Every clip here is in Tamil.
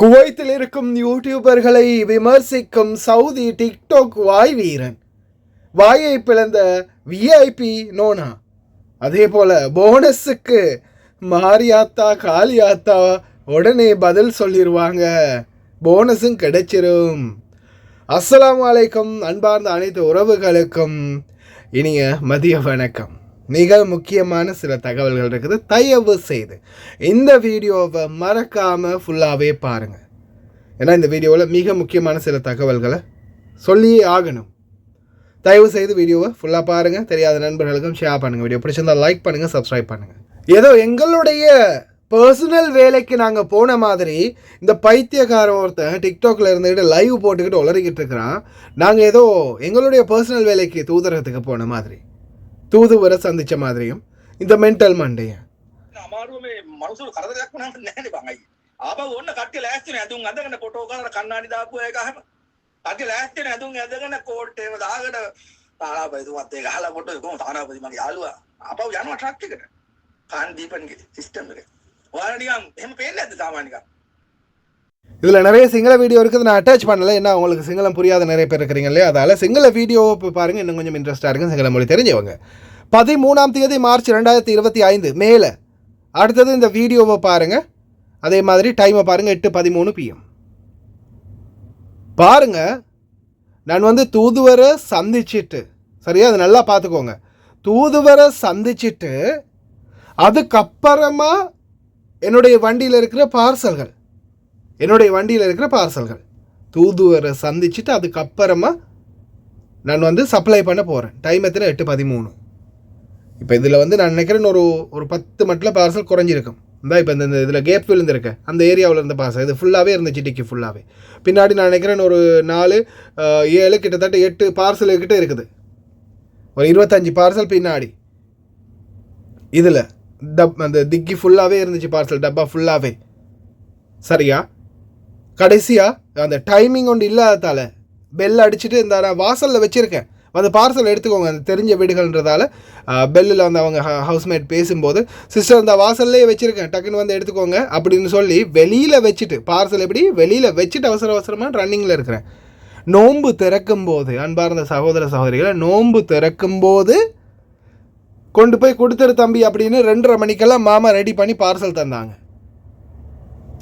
குவைத்தில் இருக்கும் யூடியூபர்களை விமர்சிக்கும் சவுதி டிக்டாக் வாய் வீரன், வாயை பிளந்த விஐபி நோனா. அதே போல போனஸுக்கு மாரியாத்தா காளியாத்தா உடனே பதில் சொல்லிடுவாங்க, போனஸும் கிடைச்சிரும். அஸ்ஸலாமு அலைக்கும் அன்பார்ந்த அனைத்து உறவுகளுக்கும் இனிய மதிய வணக்கம். மிக முக்கியமான சில தகவல்கள் இருக்குது. தயவு செய்து இந்த வீடியோவை மறக்காமல் ஃபுல்லாகவே பாருங்கள். ஏன்னா இந்த வீடியோவில் மிக முக்கியமான சில தகவல்களை சொல்லியே ஆகணும். தயவு செய்து வீடியோவை ஃபுல்லாக பாருங்கள். தெரியாத நண்பர்களுக்கும் ஷேர் பண்ணுங்கள். வீடியோ பிடிச்சிருந்தால் லைக் பண்ணுங்கள், சப்ஸ்கிரைப் பண்ணுங்கள். ஏதோ எங்களுடைய பர்சனல் வேலைக்கு நாங்கள் போன மாதிரி இந்த பைத்தியக்காரன் ஒருத்தன் டிக்டாக்ல இருந்துக்கிட்டு லைவ் போட்டுக்கிட்டு உளறிக்கிட்டு இருக்கிறான். நாங்கள் ஏதோ எங்களுடைய பர்சனல் வேலைக்கு தூதரகத்துக்கு போன மாதிரி, தூதுவரை சந்திச்ச மாதிரியும் இந்த மென்டல் மண்டைய අමාරුවේ මනුස්සරු කරදරයක් වුණාම නැහැ නේ බං අයියේ. ආපහු ඕන්න කට්ටිය ලෑස්තිනේ ඇඳුම් අඳගෙන ෆොටෝ ගාලා කන්නාඩි දාපු එක හැම. කට්ටිය ලෑස්තිනේ ඇඳුම් අඳගෙන කෝට් එකම දාගෙන තානාපතිතුමත් ඒක අහලා ෆොටෝ කොහොම තානාපති මගේ යාළුවා ආපහු යනවා ට්‍රක් එකට. කාන් දීපන්ගේ සිස්ටම් එක. ඔයාලා නිකන් එහෙම පේන්නේ නැද්ද සාමාන්‍යකම්? இதில் நிறைய சிங்கள வீடியோ இருக்குது. நான் அட்டாச் பண்ணலை, ஏன்னா உங்களுக்கு சிங்களம் புரியாத நிறைய பேர் இருக்கிறீங்க இல்லையா, அதால் சிங்கள வீடியோ பாருங்கள், இன்னும் கொஞ்சம் இன்ட்ரெஸ்ட்டாக இருக்கும். சிங்கள மொழி தெரிஞ்சவங்க 13 மார்ச் 2025 மேலே அடுத்தது இந்த வீடியோவை பாருங்கள். அதே மாதிரி டைமை பாருங்கள், 8:13 PM பாருங்கள். நான் தூதுவரை சந்திச்சிட்டு, சரியா, அது நல்லா பார்த்துக்கோங்க. தூதுவரை சந்திச்சிட்டு அதுக்கப்புறமா என்னுடைய வண்டியில் இருக்கிற பார்சல்கள் தூதுவரை சந்திச்சுட்டு அதுக்கப்புறமா நான் சப்ளை பண்ண போகிறேன். டைம் எத்தனை? 8:13. இப்போ இதில் நான் நினைக்கிறேன் ஒரு 10 மட்டும் பார்சல் குறைஞ்சிருக்கும். இந்த இப்போ இந்த இதில் கேப் விழுந்திருக்கேன் அந்த ஏரியாவில் இருந்த பார்சல் இது ஃபுல்லாகவே இருந்துச்சு, டிக்கி ஃபுல்லாகவே. பின்னாடி நான் நினைக்கிறேன் ஒரு 4, 7 கிட்டத்தட்ட 8 பார்சல் கிட்டே இருக்குது. ஒரு 25 பார்சல் பின்னாடி இதில் அந்த டிக்கி ஃபுல்லாகவே இருந்துச்சு, பார்சல் டப்பா ஃபுல்லாகவே. சரியா, கடைசியாக அந்த டைமிங் ஒன்று இல்லாததால் பெல் அடிச்சுட்டு இந்த நான் வாசலில் வச்சுருக்கேன், அந்த பார்சல் எடுத்துக்கோங்க. அந்த தெரிஞ்ச வீடுகள்ன்றதால பெல்லில் அவங்க ஹவுஸ்மேட் பேசும்போது, சிஸ்டர் அந்த வாசல்லே வச்சுருக்கேன், டக்குன்னு எடுத்துக்கோங்க அப்படின்னு சொல்லி வெளியில் வச்சுட்டு, பார்சல் எப்படி வெளியில் வச்சுட்டு அவசரமாக ரன்னிங்கில் இருக்கிறேன். நோன்பு திறக்கும்போது, அன்பார்ந்த சகோதர சகோதரிகளை, நோன்பு திறக்கும்போது கொண்டு போய் கொடுத்துரு தம்பி அப்படின்னு 2:30 மணிக்கெல்லாம் மாமா ரெடி பண்ணி பார்சல் தந்தாங்க.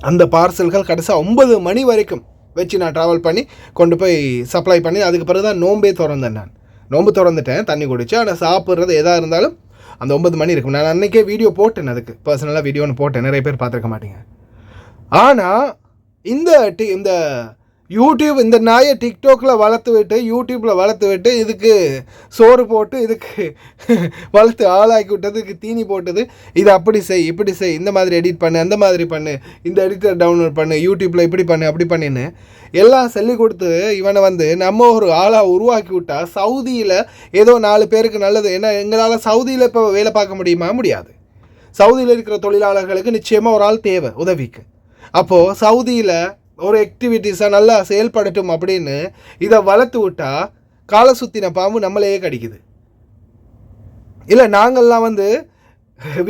அந்த பார்சல்கள் கடைசியாக 9 மணி வரைக்கும் வச்சு நான் ட்ராவல் பண்ணி கொண்டு போய் சப்ளை பண்ணி, அதுக்கு பிறகு தான் நோன்பே திறந்தேன். நான் நோன்பு திறந்துட்டேன், தண்ணி குடிச்சு. ஆனால் சாப்பிட்றது எதாக இருந்தாலும் அந்த 9 மணி இருக்கும். நான் அன்றைக்கே வீடியோ போட்டேன், அதுக்கு பர்சனலாக வீடியோன்னு போட்டேன். நிறைய பேர் பார்த்துருக்க மாட்டீங்க. ஆனால் இந்த யூடியூப், இந்த நாயை டிக்டாக்ல வளர்த்து விட்டு இதுக்கு சோறு போட்டு இதுக்கு வளர்த்து ஆளாக்கி விட்டதுக்கு தீனி போட்டது, இது அப்படி செய் இப்படி செய், இந்த மாதிரி எடிட் பண்ணு, அந்த மாதிரி பண்ணு, இந்த எடிட்டர் டவுன்லோட் பண்ணு, யூடியூப்பில் இப்படி பண்ணு அப்படி பண்ணின்னு எல்லாம் சொல்லி கொடுத்து இவனை நம்ம ஒரு ஆளாக உருவாக்கி விட்டா சவுதியில் ஏதோ 4 பேருக்கு நல்லது. ஏன்னா எங்களால் சவுதியில் இப்போ வேலை பார்க்க முடியாது. சவுதியில் இருக்கிற தொழிலாளர்களுக்கு நிச்சயமாக ஒரு ஆள் தேவை உதவிக்கு. அப்போது சவுதியில் ஒரு ஆக்டிவிட்டீஸாக நல்லா செயல்படட்டும் அப்படின்னு இதை வளர்த்து விட்டா காலை சுற்றின பாம்பு நம்மளையே கடிக்குது. இல்லை நாங்கள்லாம்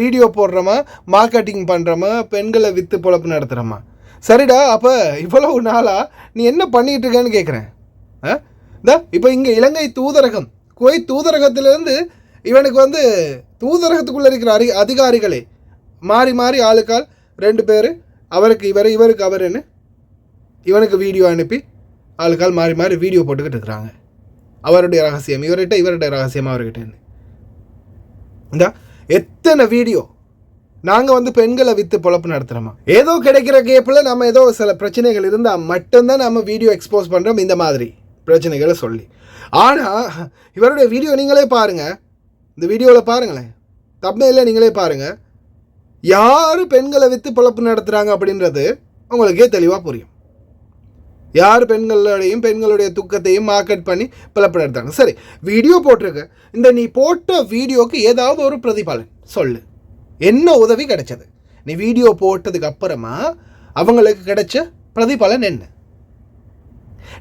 வீடியோ போடுறோமா, மார்க்கெட்டிங் பண்ணுறோமா, பெண்களை விற்று பொழப்பு நடத்துகிறோமா? சரிடா, அப்போ இவ்வளவு நாளாக நீ என்ன பண்ணிகிட்டு இருக்கேன்னு கேட்குறேன். இப்போ இங்கே இலங்கை தூதரகம், குவைத் தூதரகத்திலேருந்து இவனுக்கு தூதரகத்துக்குள்ளே இருக்கிற அதிகாரிகளே மாறி ஆளுக்கால் 2 பேர், அவருக்கு இவருக்கு அவருன்னு இவனுக்கு வீடியோ அனுப்பி ஆளுக்கால் மாறி வீடியோ போட்டுக்கிட்டு இருக்கிறாங்க. அவருடைய ரகசியம் இவருடைய ரகசியம் அவர்கிட்ட. இந்த எத்தனை வீடியோ நாங்கள் பெண்களை விற்று பொழப்பு நடத்துகிறோமா? ஏதோ கிடைக்கிற கேப்பில் நம்ம ஏதோ சில பிரச்சனைகள் இருந்தால் மட்டும்தான் நம்ம வீடியோ எக்ஸ்போஸ் பண்ணுறோம், இந்த மாதிரி பிரச்சனைகளை சொல்லி. ஆனால் இவருடைய வீடியோ நீங்களே பாருங்கள், இந்த வீடியோவில் பாருங்களேன், தம்ப்நெயில்ல நீங்களே பாருங்கள், யார் பெண்களை விற்று பொழப்பு நடத்துகிறாங்க அப்படின்றது உங்களுக்கே தெளிவாக புரியும். யார் பெண்களுடைய துக்கத்தையும் மார்க்கெட் பண்ணி பிளப்பு நடத்தாங்க. சரி, வீடியோ போட்டிருக்க, இந்த நீ போட்ட வீடியோக்கு ஏதாவது ஒரு பிரதிபலன் சொல்லு. என்ன உதவி கிடைச்சது? நீ வீடியோ போட்டதுக்கு அப்புறமா அவங்களுக்கு கிடைச்ச பிரதிபலன் என்ன?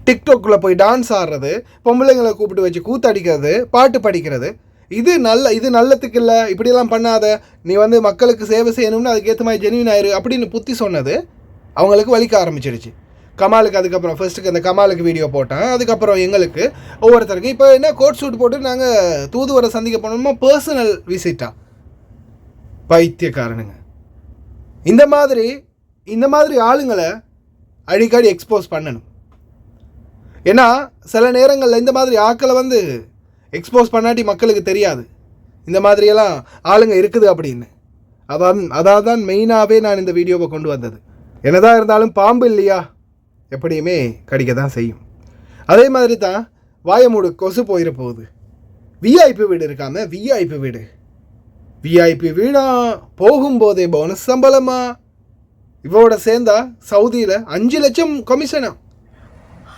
டிக்டாக்ல போய் டான்ஸ் ஆடுறது, பொம்பளைங்களை கூப்பிட்டு வச்சு கூத்தடிக்கிறது, பாட்டு படிக்கிறது, இது நல்லத்துக்கு இல்லை, இப்படியெல்லாம் பண்ணாத, நீ மக்களுக்கு சேவை செய்யணும்னு அதுக்கேற்ற மாதிரி ஜெனுவின் ஆயிரு அப்படின்னு புத்தி சொன்னது அவங்களுக்கு வலிக்க ஆரம்பிச்சிடுச்சு. கமாலுக்கு அதுக்கப்புறம் ஃபர்ஸ்ட்டுக்கு அந்த கமாலுக்கு வீடியோ போட்டேன், அதுக்கப்புறம் எங்களுக்கு ஒவ்வொருத்தருக்கும் இப்போ என்ன கோட் சூட் போட்டு நாங்கள் தூதுவரை சந்திக்க போனோமா, பர்சனல் விசிட்டா. பைத்தியக்காரனுங்க. இந்த மாதிரி ஆளுங்களை அடிக்கடி எக்ஸ்போஸ் பண்ணணும். ஏன்னா சில நேரங்களில் இந்த மாதிரி ஆட்களை வந்து எக்ஸ்போஸ் பண்ணாட்டி மக்களுக்கு தெரியாது இந்த மாதிரியெல்லாம் ஆளுங்க இருக்குது அப்படின்னு. அதான் மெயினாகவே நான் இந்த வீடியோவை கொண்டு வந்தது. என்னதான் இருந்தாலும் பாம்பு இல்லையா, எப்படியுமே கடிக்க தான் செய்யும். அதே மாதிரி தான் வாயமூடு கொசு போயிட போகுது. விஐபி வீடு இருக்காம விஐபி வீடா போகும்போதே போனஸ் சம்பளமா இவோட சேர்ந்தா சவுதியில் 5 லட்சம் கமிஷனா.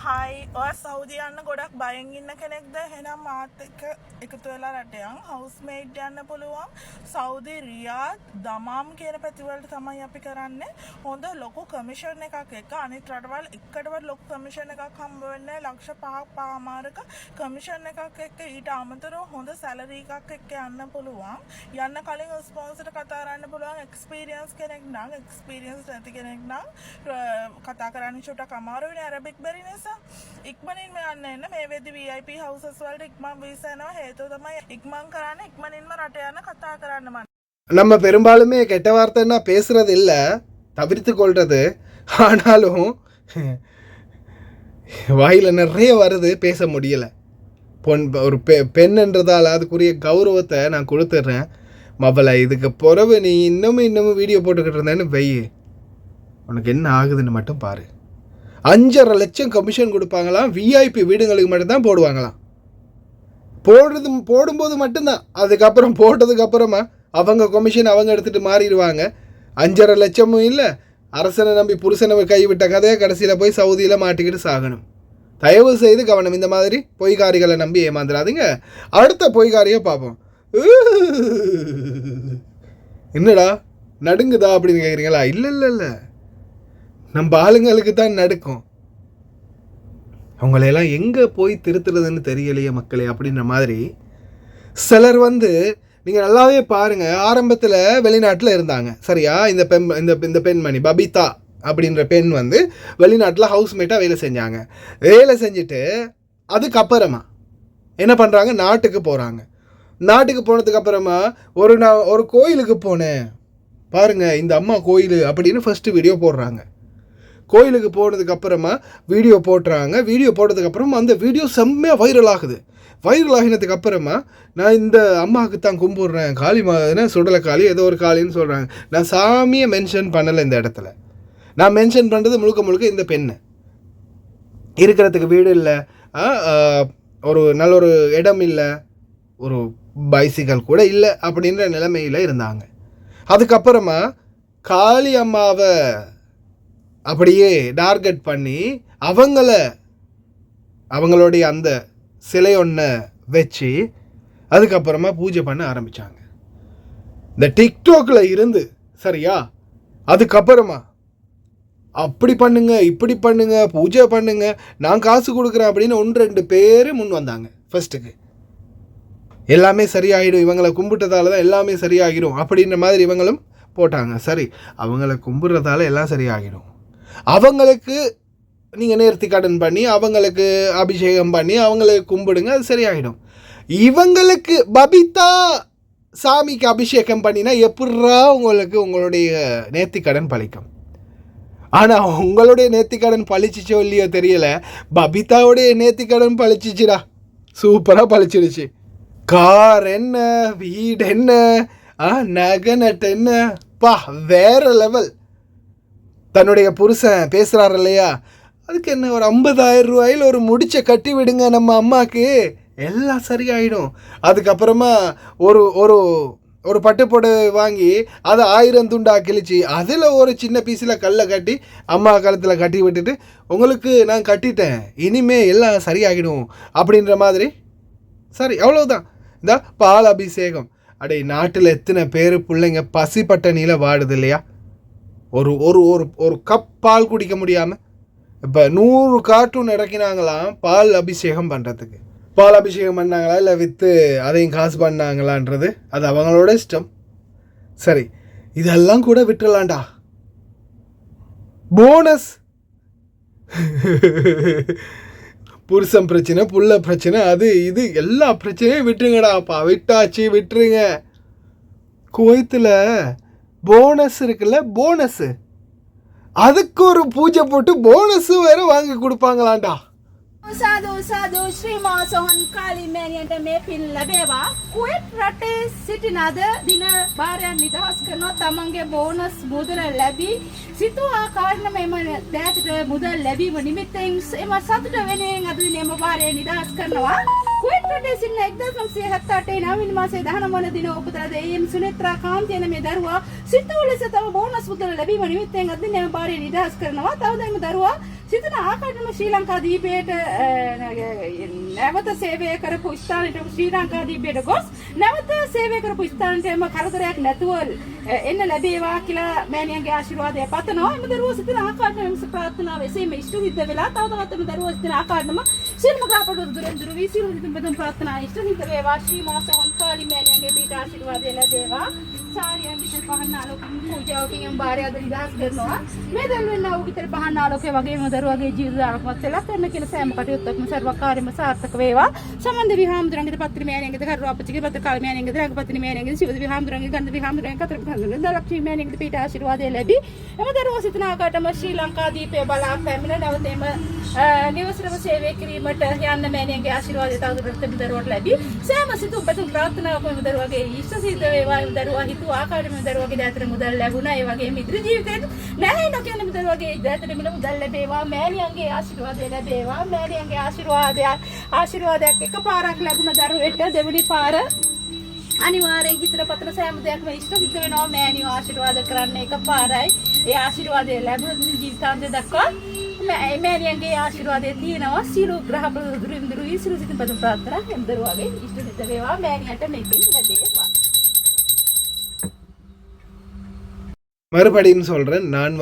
හයි ඔය සෞදි යන්න ගොඩක් බයෙන් ඉන්න කෙනෙක්ද? එහෙනම් මාත් එක්ක එකතු වෙලා රට යන්. හවුස්මේට් යන්න පුළුවන්. සෞදි රියාද් දමාම් කියන පැතිවලට තමයි අපි කරන්නේ. හොඳ ලොකු කමිෂන් එකක් එක්ක අනිත් රටවල් එකටවත් ලොකු කමිෂන් එකක් හම්බ වෙන්නේ ලක්ෂ 5ක් පාමාරක කමිෂන් එකක් එක්ක ඊට අමතරව හොඳ සැලරි එකක් එක්ක යන්න පුළුවන්. යන්න කලින් ස්පොන්සර්ට කතා කරන්න පුළුවන්. එක්ස්පීරියන්ස් කෙනෙක් නම් එක්ස්පීරියන්ස් නැති කෙනෙක් නම් කතා කරන්න චුට්ටක් අමාරු වෙන්නේ අරබික් බැරි නිසා. ඉක්මනින්ම යන්න එන්න. මේ වෙද්දි VIP හවුසස් වලට ඉක්මන් වීසා යනවා. හේතුව තමයි ඉක්මන් කරන්න ඉක්මනින්ම රට යන්න කතා කරන්න මම. நம்ம பெரும்பாலுமே கெட்ட வார்த்தைன்னா பேசுறது இல்லை, தவிர்த்து கொள்வது. ஆனாலும் வாயில் நிறைய வருது, பேச முடியலை. ஒரு பெண்ன்றதால் அதுக்குரிய கௌரவத்தை நான் கொடுத்துட்றேன். மவளை இதுக்கு பிறகு நீ இன்னமும் வீடியோ போட்டுக்கிட்டு இருந்தேன்னு வெயி, உனக்கு என்ன ஆகுதுன்னு மட்டும் பாரு. 5.5 லட்சம் கமிஷன் கொடுப்பாங்களாம். விஐபி வீடுங்களுக்கு மட்டும்தான் போடுவாங்களாம். போடும்போது மட்டும்தான். அதுக்கப்புறம் போட்டதுக்கப்புறமா அவங்க கமிஷன் அவங்க எடுத்துகிட்டு மாறிடுவாங்க. 5.5 லட்சமும் இல்லை, அரசனை நம்பி புருஷனை கைவிட்ட கதையை கடைசியில் போய் சவுதியில் மாட்டிக்கிட்டு சாகணும். தயவு செய்து கவனம், இந்த மாதிரி பொய்காரிகளை நம்பி ஏமாந்துடாதீங்க. அடுத்த பொய்காரியை பார்ப்போம். என்னடா நடுங்குதா அப்படின்னு கேட்குறீங்களா? இல்லை, நம்ம ஆளுங்களுக்கு தான் நடுக்கும். அவங்களையெல்லாம் எங்கே போய் திருத்துறதுன்னு தெரியலையே மக்களே அப்படின்ற மாதிரி. சிலர் வந்து நீங்கள் நல்லாவே பாருங்கள், ஆரம்பத்தில் வெளிநாட்டில் இருந்தாங்க சரியா. இந்த பெண்மணி பபிதா அப்படின்ற பெண் வந்து வெளிநாட்டில் ஹவுஸ்மேட்டாக வேலை செஞ்சாங்க. வேலை செஞ்சுட்டு அதுக்கப்புறமா என்ன பண்ணுறாங்க, நாட்டுக்கு போகிறாங்க. நாட்டுக்கு போனதுக்கப்புறமா ஒரு கோயிலுக்கு போனேன் பாருங்கள், இந்த அம்மா கோயில் அப்படின்னு ஃபஸ்ட்டு வீடியோ போடுறாங்க. கோயிலுக்கு போனதுக்கப்புறமா வீடியோ போட்டுறாங்க. வீடியோ போட்டதுக்கப்புறமா அந்த வீடியோ செம்மையாக வைரல் ஆகுது. வைரல் ஆகினதுக்கப்புறமா நான் இந்த அம்மாவுக்கு தான் கும்பிட்றேன், காளி என்ன சுடலை காளி ஏதோ ஒரு காளின்னு சொல்கிறாங்க. நான் சாமியை மென்ஷன் பண்ணலை இந்த இடத்துல. நான் மென்ஷன் பண்ணுறது முழுக்க இந்த பெண்ணு. இருக்கிறதுக்கு வீடு இல்லை, ஒரு நல்ல ஒரு இடம் இல்லை, ஒரு பைசிக்கல் கூட இல்லை அப்படின்ற நிலைமையில் இருந்தாங்க. அதுக்கப்புறமா காளி அம்மாவை அப்படியே டார்கெட் பண்ணி அவங்களுடைய அந்த சிலை ஒன்றை வச்சு அதுக்கப்புறமா பூஜை பண்ண ஆரம்பித்தாங்க. இந்த டிக்டாக்ல இருந்து சரியா. அதுக்கப்புறமா அப்படி பண்ணுங்க இப்படி பண்ணுங்க பூஜை பண்ணுங்க நான் காசு கொடுக்குறேன் அப்படின்னு 1-2 பேர் முன் வந்தாங்க. ஃபர்ஸ்ட்டுக்கு எல்லாமே சரியாயிடும், இவங்களை கும்பிட்டதால தான் எல்லாமே சரியாகிடும் அப்படின்ற மாதிரி இவங்களும் போட்டாங்க. சரி, அவங்கள கும்பிட்றதால எல்லாம் சரியாகிடும், அவங்களுக்கு நீங்கள் நேர்த்தி கடன் பண்ணி அவங்களுக்கு அபிஷேகம் பண்ணி அவங்களுக்கு கும்பிடுங்க, அது சரியாகிடும். இவங்களுக்கு பபிதா சாமிக்கு அபிஷேகம் பண்ணினா எப்பட்றா உங்களுடைய நேர்த்தி கடன் பழிக்கும்? ஆனால் உங்களுடைய நேர்த்தி கடன் பழிச்சிச்சோ இல்லையோ தெரியல, பபிதாவுடைய நேர்த்தி கடன் பழிச்சிச்சுடா, சூப்பராக பழிச்சிடுச்சு. கார் என்ன, வீடு என்ன, நகை நட்டு என்ன, பா வேற லெவல். தன்னுடைய புருஷன் பேசுகிறார் இல்லையா, அதுக்கு என்ன ஒரு 50,000 ரூபாயில் ஒரு முடிச்சை கட்டி விடுங்க நம்ம அம்மாவுக்கு, எல்லாம் சரியாயிடும். அதுக்கப்புறமா ஒரு ஒரு ஒரு பட்டுப்புடவை வாங்கி அதை 1000 துண்டா கிழிச்சு அதில் ஒரு சின்ன பீஸில் கல்லை கட்டி அம்மா காலத்தில் கட்டி விட்டுட்டு உங்களுக்கு நான் கட்டிட்டேன் இனிமே எல்லாம் சரியாகிடும் அப்படின்ற மாதிரி. சரி, அவ்வளோதான். இந்த பால் அபிஷேகம், அடே நாட்டில் எத்தனை பேர் பிள்ளைங்க பசி பட்டணியில் வாடுது இல்லையா? ஒரு ஒரு ஒரு ஒரு கப் பால் குடிக்க முடியாமல் இப்போ 100 கார்ட்டூன் இறக்கினாங்களாம் பால் அபிஷேகம் பண்ணுறதுக்கு. பால் அபிஷேகம் பண்ணாங்களா இல்லை விற்று அதையும் காசு பண்ணாங்களான்றது அது அவங்களோட இஷ்டம். சரி, இதெல்லாம் கூட விட்டுறலாம்டா. போனஸ் புருஷன் பிரச்சனை, புள்ள பிரச்சனை, அது இது எல்லா பிரச்சனையும் விட்டுருங்கடாப்பா. விட்டுருங்க. குவைத்தில் போனஸ் இருக்குல்ல, போனஸு, அதுக்கு ஒரு பூஜை போட்டு போனஸு வேற வாங்கி கொடுப்பாங்களாண்டா. සාදු ශ්‍රීමා සොහන් කාලි මෑණියන්ට මේ පින් ලැබේවා. කුවේට් රටේ සිටින අද දින භාරයන් නිදහස් කරනවා තමන්ගේ බෝනස් මුදල ලැබී සිතූ ආකාරයෙන්ම එම දෑතට මුදල් ලැබීම නිමිත්තෙන් එම සතුට වෙනුවෙන් අද දින එම භාරය නිදහස් කරනවා. කුවේට් රටේ සිටින 1978 නවම් මාසයේ 19 වන දින උපතලා දෙයින් සුනිත්‍රා කාන්තියන මේ දරුවා සිතූ ලෙස තම බෝනස් මුදල ලැබීම නිමිත්තෙන් අද දින එම භාරය නිදහස් කරනවා. තවද එම දරුවා සිතන ආකාරයෙන්ම ශ්‍රී ලංකා දීපයට නැවත සේවය කරපු ස්ථානයට ශ්‍රී ලංකා දීපයට ගොස් නැවත සේවය කරපු ස්ථානයට එම කරදරයක් නැතුව එන්න ලැබේවා කියලා මෑණියන්ගේ ආශිර්වාදය පතනවා. එම දරුවෝ සිතන ආකාරයෙන්ම ප්‍රාර්ථනාව එසේම ඉෂ්ට සිද්ධ වෙලා තවතවත් එම දරුවෝ සිතන ආකාරයෙන්ම සිල්ම ගාපඩ දුරෙන් දුර වී සියලු දෙවියන් ප්‍රාර්ථනා ඉෂ්ට සිද්ධ වේවා. ශ්‍රී මාසවන් කාලි මෑණියන්ගේ පිට ආශිර්වාදය ලැබේවා. सारिया कितर पहन आलो पूजा के हम बारे अदर इतिहास करනවා මේ දල්වෙන්න වූ කිතර පහන් ආලෝකයේ වගේම දරුවගේ ජීවිත ආරක්ෂාවත් කරන කියන සෑම කටයුත්තක්ම සර්වකාර්යම සාර්ථක වේවා. සමන්ද විහාමුදුරන්ගේ පත්‍රි මෑණියන්ගේ දරුවා අපච්චිගේ පත්‍ර කාල මෑණියන්ගේ දරුවා පත්‍රි මෑණියන්ගේ සිවද විහාමුදුරන්ගේ ගන්ධ විහාමුදුරන්ගේ කතර පහන් දලක්ෂි මෑණියන්ගේ පිට ආශිර්වාදය ලැබී එම දරුවා සිතන ආකාරයටම ශ්‍රී ලංකා දීපේ බලා පැමිණ නැවතෙම නිවසේම සේවය කිරීමට යන්න මෑණියන්ගේ ආශිර්වාදය තවදුරටත් දරුවට ලැබී සෑම සිතුම් පැතුම් ප්‍රාර්ථනාවකම දරුවගේ ඉෂ්ට සිද්ධ වේවා. දරුවා ආකාරයෙන්ම දරුවගේ දැතර මුදල් ලැබුණා. ඒ වගේම ඉදිරි ජීවිතේට නැහැ නොකියන දරුවගේ දැතර මුදල් ලැබේවා. මෑණියන්ගේ ආශිර්වාදය ලැබේවා. මෑණියන්ගේ ආශිර්වාදයක් එකපාරක් ලැබුණ දරුවෙට දෙවෙනි පාර අනිවාර්යෙන් හිතට පතන සෑම දෙයක්ම ඉෂ්ට සිද්ධ වෙනවා. මෑණියෝ ආශිර්වාද කරන්න එකපාරයි. ඒ ආශිර්වාදය ලැබුණ ජීවිතාන්තය දක්වා මෑණියන්ගේ ආශිර්වාදය තියෙනවා. සියලු ග්‍රහ දුරින් දුර වී සියලු සිතින් පතන ප්‍රාර්ථනා එම් දරුවගේ ඉෂ්ට සිද්ධ වේවා. මෑණියන්ට මේක ලැබේවා. மறுபடியும் சொல்கிறேன், நான்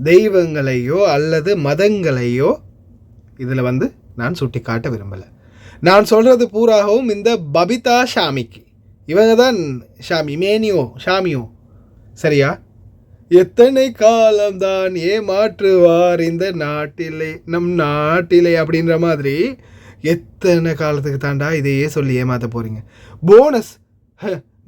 தெய்வங்களையோ அல்லது மதங்களையோ இதில் நான் சுட்டி காட்ட விரும்பலை. நான் சொல்கிறது பூராகவும் இந்த பபிதா ஷாமிக்கு, இவங்க தான் ஷாமியோ சரியா? எத்தனை காலம்தான் ஏமாற்றுவார் இந்த நாட்டிலே, நம் நாட்டிலே அப்படின்ற மாதிரி எத்தனை காலத்துக்கு தாண்டா இதையே சொல்லி ஏமாற்ற போகிறீங்க. போனஸ்,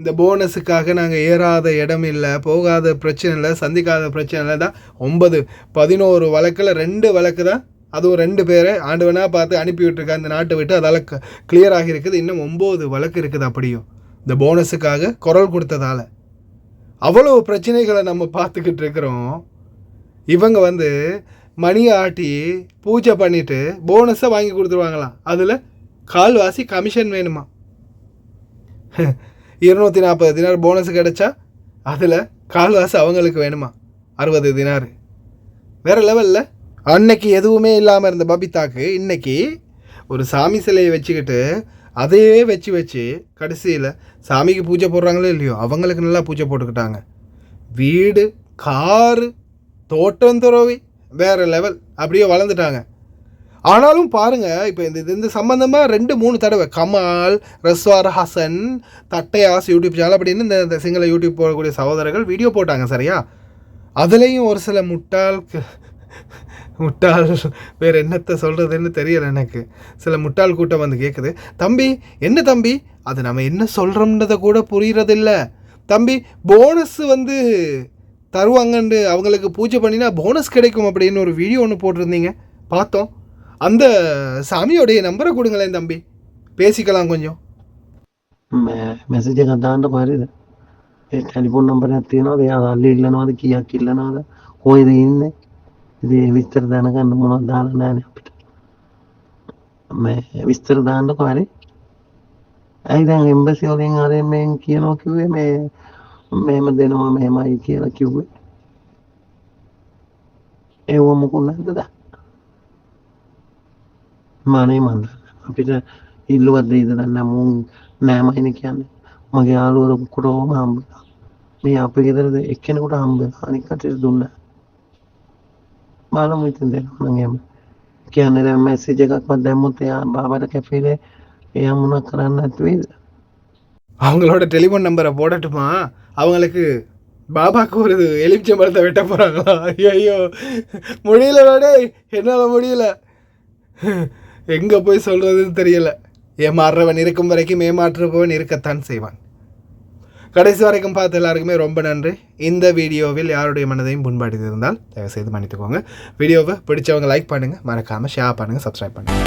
இந்த போனஸுக்காக நாங்கள் ஏறாத இடம் இல்லை, போகாத பிரச்சனை இல்லை, சந்திக்காத பிரச்சனை இல்லை தான். 9-11 வழக்கில் 2 வழக்கு தான், அதுவும் 2 பேரை ஆண்டவனாக பார்த்து அனுப்பி விட்டுருக்கா இந்த நாட்டை விட்டு, அதால் கிளியர் ஆகியிருக்குது. இன்னும் 9 வழக்கு இருக்குது அப்படியும் இந்த போனஸுக்காக குரல் கொடுத்ததால். அவ்வளோ பிரச்சனைகளை நம்ம பார்த்துக்கிட்டு இருக்கிறோம். இவங்க மணியை ஆட்டி பூஜை பண்ணிவிட்டு போனஸை வாங்கி கொடுத்துருவாங்களாம். அதில் கால்வாசி கமிஷன் வேணுமா? 240 தினார் போனஸ் கிடச்சா அதில் கால்வாசி அவங்களுக்கு வேணுமா? 60 தினார். வேறு லெவலில். அன்னைக்கு எதுவுமே இல்லாமல் இருந்த பபிதாக்கு இன்னைக்கு ஒரு சாமி சிலையை வச்சுக்கிட்டு அதையே வச்சு கடைசியில் சாமிக்கு பூஜை போடுறாங்களோ இல்லையோ அவங்களுக்கு நல்லா பூஜை போட்டுக்கிட்டாங்க. வீடு, காரு, தோட்டம் துறவி வேறு லெவல் அப்படியே வளர்ந்துட்டாங்க. ஆனாலும் பாருங்கள், இப்போ இந்த சம்மந்தமாக 2-3 தடவை கமால், ரஸ்வார் ஹசன், தட்டையாஸ் யூடியூப் சேனல் அப்படின்னு இந்த சிங்கள யூடியூப் போடக்கூடிய சகோதரர்கள் வீடியோ போட்டாங்க சரியா? அதுலேயும் ஒரு சில முட்டாள் வேறு என்னத்தை சொல்கிறதுன்னு தெரியலை எனக்கு. சில முட்டாள் கூட்டம் கேட்குது, தம்பி என்ன தம்பி அது நம்ம என்ன சொல்கிறோம்ன்றதை கூட புரிகிறதில்ல தம்பி, போனஸ் தருவாங்கன்னு அவங்களுக்கு பூஜை பண்ணினா போனஸ் கிடைக்கும் அப்படின்னு ஒரு வீடியோ ஒன்று போட்டிருந்தீங்க பார்த்தோம். அந்த சாமியோடைய நம்பரை கொடுங்களேன் தம்பி, பேசிக்கலாம் கொஞ்சம். මෙසේජ් එකක් දාන්න පාරේද? ඒ ටෙලිෆෝන් නම්බරයක් තියෙනවද? එයා අල්ලේ ඉල්ලනවද? කීයක් ඉල්ලනවද? කොහෙද ඉන්නේ? ඉතින් විස්තර දැනගන්න මොනවද දාලා නැහැ අපිට. මේ විස්තර දාන්නකෝ හරි. ඇයි දැන් එම්බසි වලින් ආරෙන් මෙන් කියනවා කිව්වේ මේ මෙහෙම දෙනවා මෙහෙමයි කියලා කිව්වේ. ඒව මොකුත් නැද්ද? මානේ මන්ද අපිට ඉල්ලුවක් දෙයිද දන්නේ මුන් නෑමයිනේ කියන්නේ. මගේ යාළුවෝ හම්බුනා. මේ අපේ ගෙදර එක්කෙනෙකුට හම්බුනා. අනික කටට දුන්නා. බලමු ඉතින් දෙනවා නම් එහෙම. කියන්නේ දැන් මැසේජ් එකක්වත් දැම්මොත් එයා බාබාට කැෆේලේ එයා මොනවද කරන්න නැති වෙයිද? அவங்களோட டெலிஃபோன் நம்பரை போடட்டுமா? அவங்களுக்கு பாபாவுக்கு ஒரு எலுமிச்சம்பழத்தை வெட்ட போகிறாங்களா? ஐயோ முடியலடே, என்னால் முடியல. எங்கே போய் சொல்கிறதுன்னு தெரியல. ஏமாறுறவன் இருக்கும் வரைக்கும் ஏமாற்றுபவன் இருக்கத்தான் செய்வான். கடைசி வரைக்கும் பார்த்த எல்லாருக்குமே ரொம்ப நன்றி. இந்த வீடியோவில் யாருடைய மனதையும் புண்படுத்தியிருந்தால் தயவுசெய்து மன்னித்துக்கோங்க. வீடியோவை பிடிச்சவங்க லைக் பண்ணுங்கள், மறக்காமல் ஷேர் பண்ணுங்கள், சப்ஸ்கிரைப் பண்ணுங்கள்.